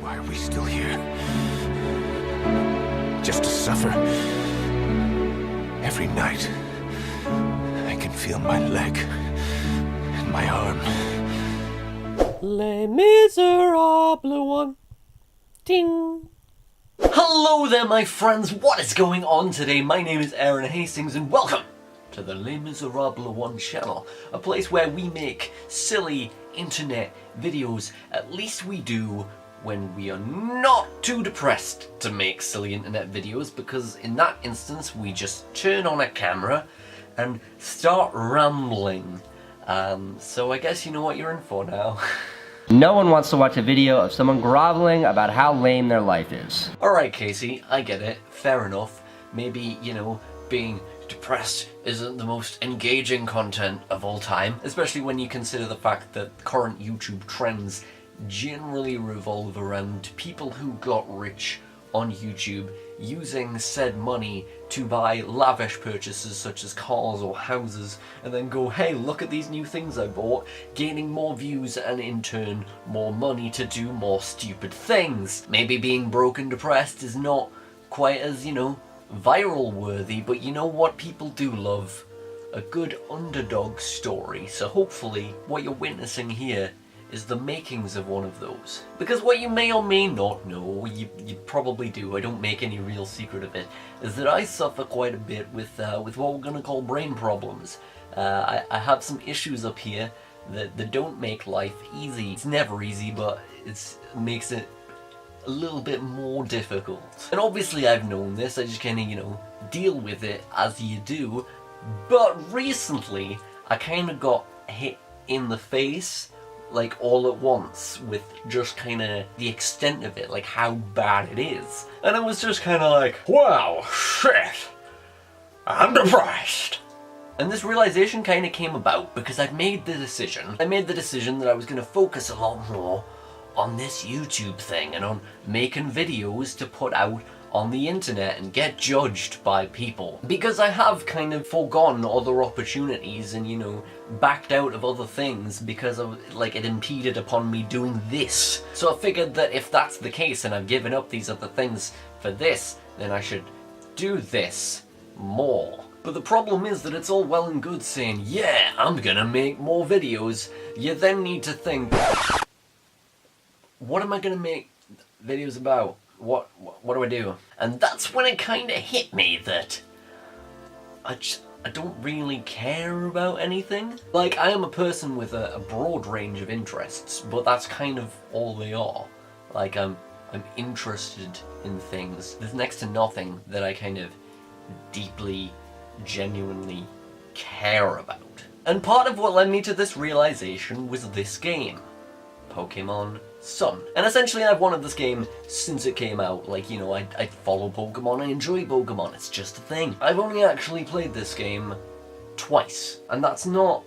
Why are we still here? Just to suffer? Every night, I can feel my leg and my arm. Les Miserables one. Ding. Hello there, my friends. What is going on today? My name is Aaron Hastings, and welcome to the Les Miserables one channel, a place where we make silly internet videos. At least we do when we are not too depressed to make silly internet videos, because in that instance we just turn on a camera and start rambling. So I guess you know what you're in for now. No one wants to watch a video of someone groveling about how lame their life is. Alright, Casey, I get it. Fair enough. Maybe, you know, being depressed isn't the most engaging content of all time, especially when you consider the fact that current YouTube trends generally revolve around people who got rich on YouTube using said money to buy lavish purchases such as cars or houses, and then go, hey, look at these new things I bought, gaining more views and in turn more money to do more stupid things. Maybe being broke and depressed is not quite as, you know, viral worthy, but you know what people do love? A good underdog story. So hopefully what you're witnessing here is the makings of one of those. Because what you may or may not know, you probably do, I don't make any real secret of it, is that I suffer quite a bit with what we're gonna call brain problems. I have some issues up here that don't make life easy. It's never easy, but it makes it a little bit more difficult. And obviously I've known this, I just kinda, you know, deal with it as you do, but recently I kinda got hit in the face like all at once with just kinda the extent of it, like how bad it is. And it was just kinda like, wow, shit, I'm depressed. And this realization kinda came about because I made the decision that I was gonna focus a lot more on this YouTube thing and on making videos to put out on the internet and get judged by people. Because I have kind of foregone other opportunities and, you know, backed out of other things because of, like, it impeded upon me doing this. So I figured that if that's the case and I've given up these other things for this, then I should do this more. But the problem is that it's all well and good saying, yeah, I'm gonna make more videos. You then need to think, what am I gonna make videos about? What do I do? And that's when it kinda hit me that I don't really care about anything. Like, I am a person with a broad range of interests, but that's kind of all they are. Like, I'm interested in things. There's next to nothing that I kind of deeply, genuinely care about. And part of what led me to this realization was this game, Pokemon Sun. And essentially I've wanted this game since it came out. Like, you know, I follow Pokemon, I enjoy Pokemon, it's just a thing. I've only actually played this game twice, and that's not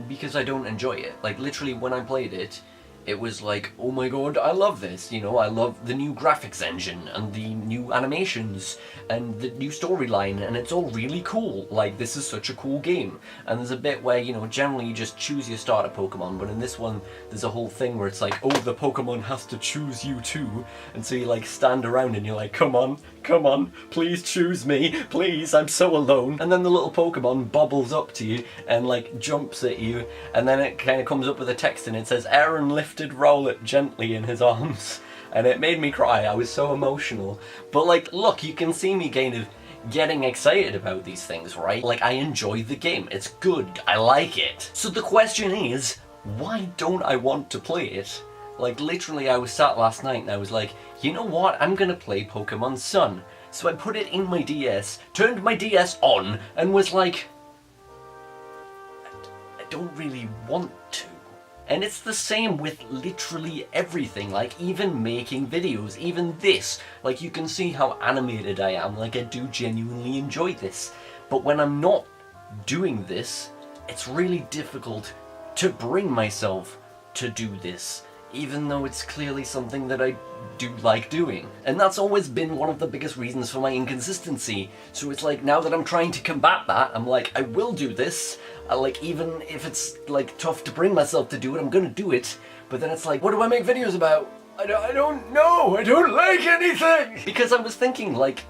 because I don't enjoy it. Like, literally when I played it, it was like, oh my god, I love this, you know, I love the new graphics engine, and the new animations, and the new storyline, and it's all really cool. Like, this is such a cool game. And there's a bit where, you know, generally you just choose your starter Pokemon, but in this one, there's a whole thing where it's like, oh, the Pokemon has to choose you too, and so you, like, stand around and you're like, come on, please choose me, please, I'm so alone. And then the little Pokemon bobbles up to you and, like, jumps at you, and then it kind of comes up with a text and it says, Aaron lifted Rowlet gently in his arms. And it made me cry, I was so emotional. But, like, look, you can see me kind of getting excited about these things, right? Like, I enjoy the game, it's good, I like it. So the question is, why don't I want to play it? Like, literally, I was sat last night and I was like, you know what, I'm gonna play Pokemon Sun. So I put it in my DS, turned my DS on, and was like, I don't really want to. And it's the same with literally everything, like even making videos, even this. Like, you can see how animated I am, like I do genuinely enjoy this. But when I'm not doing this, it's really difficult to bring myself to do this, even though it's clearly something that I do like doing. And that's always been one of the biggest reasons for my inconsistency. So it's like, now that I'm trying to combat that, I'm like, I will do this. Like, even if it's like tough to bring myself to do it, I'm gonna do it. But then it's like, what do I make videos about? I don't know. I don't like anything. Because I was thinking, like,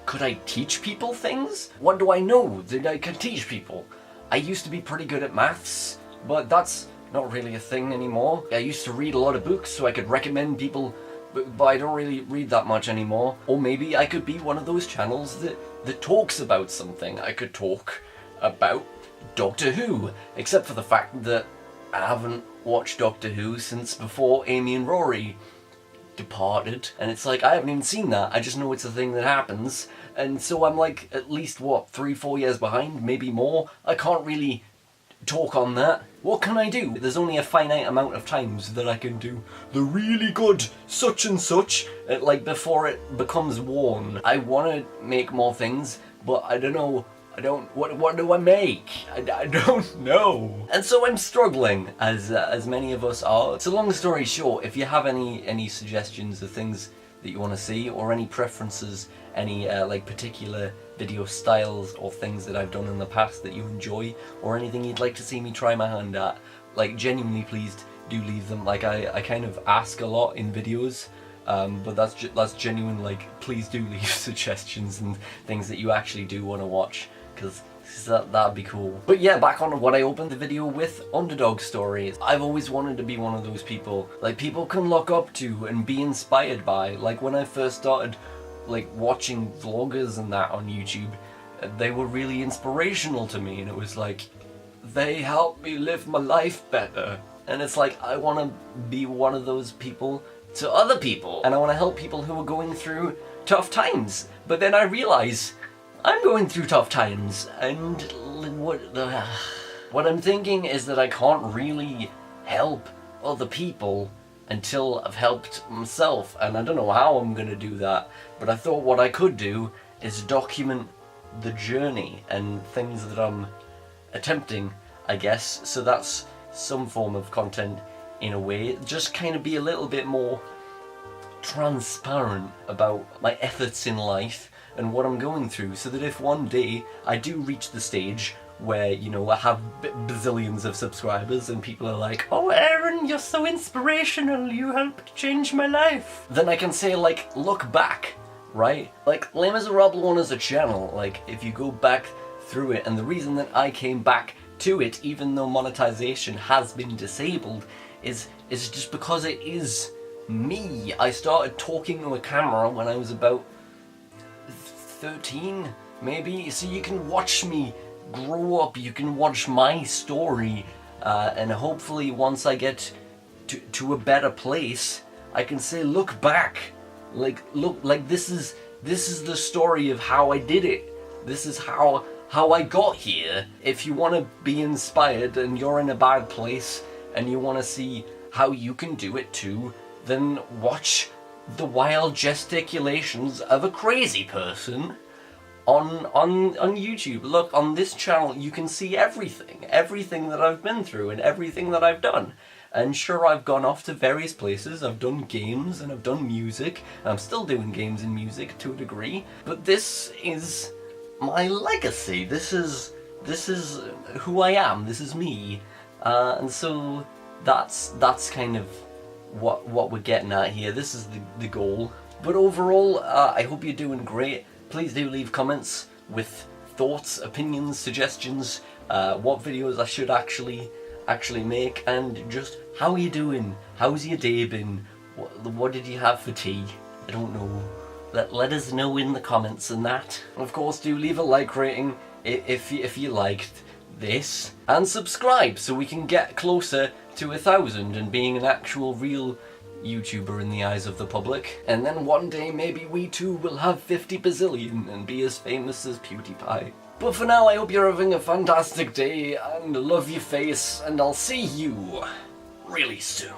could I teach people things? What do I know that I can teach people? I used to be pretty good at maths, but that's not really a thing anymore. I used to read a lot of books so I could recommend people, but I don't really read that much anymore. Or maybe I could be one of those channels that talks about something. I could talk about Doctor Who, except for the fact that I haven't watched Doctor Who since before Amy and Rory departed, and it's like I haven't even seen that. I just know it's a thing that happens, and so I'm like at least 3-4 years behind, maybe more. I can't really talk on that. What can I do? There's only a finite amount of times that I can do the really good such and such, like before it becomes worn. I want to make more things, but I don't know. What do I make? I don't know. And so I'm struggling, as many of us are. So long story short, if you have any suggestions of things that you want to see, or any preferences, any like particular video styles or things that I've done in the past that you enjoy, or anything you'd like to see me try my hand at, like genuinely please do leave them. Like I kind of ask a lot in videos, but that's genuine. Like please do leave suggestions and things that you actually do want to watch, because that'd be cool. But yeah, back on what I opened the video with, Underdog Stories. I've always wanted to be one of those people, like people can look up to and be inspired by. Like when I first started like watching vloggers and that on YouTube, they were really inspirational to me, and it was like, they helped me live my life better. And it's like, I want to be one of those people to other people, and I want to help people who are going through tough times. But then I realize I'm going through tough times, and what I'm thinking is that I can't really help other people until I've helped myself, and I don't know how I'm gonna do that, but I thought what I could do is document the journey and things that I'm attempting, I guess. So that's some form of content in a way, just kind of be a little bit more transparent about my efforts in life and what I'm going through, so that if one day I do reach the stage where, you know, I have bazillions of subscribers and people are like, oh Aaron, you're so inspirational, you helped change my life, then I can say, like, look back, right? Like, Les Miserables as a channel, like, if you go back through it, and the reason that I came back to it, even though monetization has been disabled, is just because it is me. I started talking to a camera when I was about 13, maybe, so you can watch me grow up, you can watch my story, and hopefully once I get to a better place, I can say, look back, like, look, like this is the story of how I did it, this is how I got here. If you want to be inspired and you're in a bad place and you want to see how you can do it too, then watch the wild gesticulations of a crazy person on YouTube. Look, on this channel you can see everything that I've been through and everything that I've done. And sure, I've gone off to various places, I've done games and I've done music, and I'm still doing games and music to a degree, but this is my legacy. This is who I am, this is me, and so that's kind of what we're getting at here. This is the goal. But overall, I hope you're doing great. Please do leave comments with thoughts, opinions, suggestions, what videos I should actually make, and just how are you doing? How's your day been? What did you have for tea? I don't know. Let us know in the comments and that. Of course, do leave a like rating if you liked this, and subscribe so we can get closer to 1,000 and being an actual real YouTuber in the eyes of the public. And then one day maybe we too will have 50 bazillion and be as famous as Pewdiepie. But for now, I hope you're having a fantastic day and love your face, and I'll see you really soon.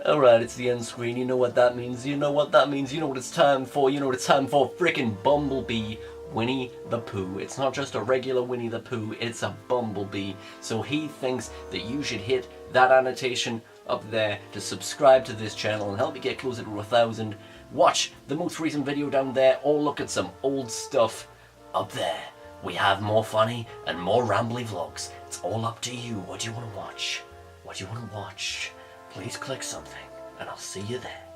Alright, it's the end screen. You know what that means. You know what that means. You know what it's time for. You know what it's time for. Frickin' Bumblebee. Winnie the Pooh. It's not just a regular Winnie the Pooh, it's a bumblebee. So he thinks that you should hit that annotation up there to subscribe to this channel and help me get closer to 1,000. Watch the most recent video down there, or look at some old stuff up there. We have more funny and more rambly vlogs. It's all up to you. What do you want to watch? What do you want to watch? Please click something. and I'll see you there.